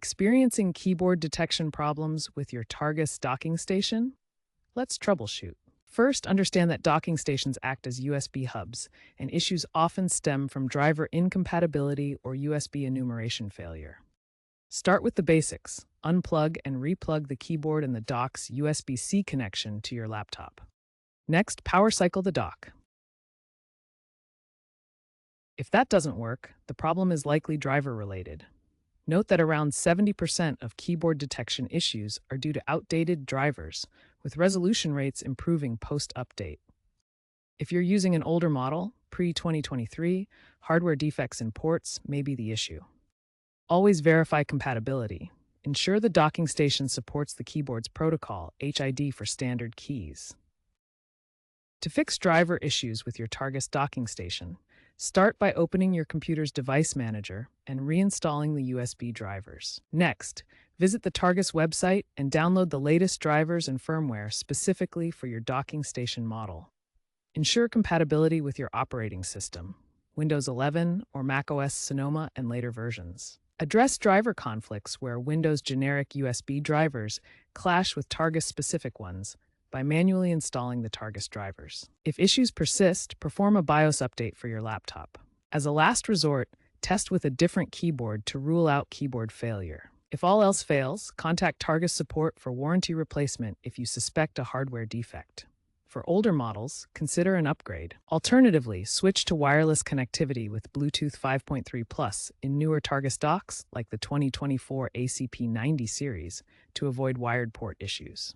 Experiencing keyboard detection problems with your Targus docking station? Let's troubleshoot. First, understand that docking stations act as USB hubs, and issues often stem from driver incompatibility or USB enumeration failure. Start with the basics. Unplug and replug the keyboard and the dock's USB-C connection to your laptop. Next, power cycle the dock. If that doesn't work, the problem is likely driver-related. Note that around 70% of keyboard detection issues are due to outdated drivers, with resolution rates improving post-update. If you're using an older model, pre-2023, hardware defects in ports may be the issue. Always verify compatibility. Ensure the docking station supports the keyboard's protocol, HID for standard keys. To fix driver issues with your Targus docking station, start by opening your computer's device manager and reinstalling the USB drivers. Next, visit the Targus website and download the latest drivers and firmware specifically for your docking station model. Ensure compatibility with your operating system, Windows 11 or macOS Sonoma and later versions. Address driver conflicts where Windows generic USB drivers clash with Targus-specific ones by manually installing the Targus drivers. If issues persist, perform a BIOS update for your laptop. As a last resort, test with a different keyboard to rule out keyboard failure. If all else fails, contact Targus support for warranty replacement if you suspect a hardware defect. For older models, consider an upgrade. Alternatively, switch to wireless connectivity with Bluetooth 5.3 Plus in newer Targus docks like the 2024 ACP90 series to avoid wired port issues.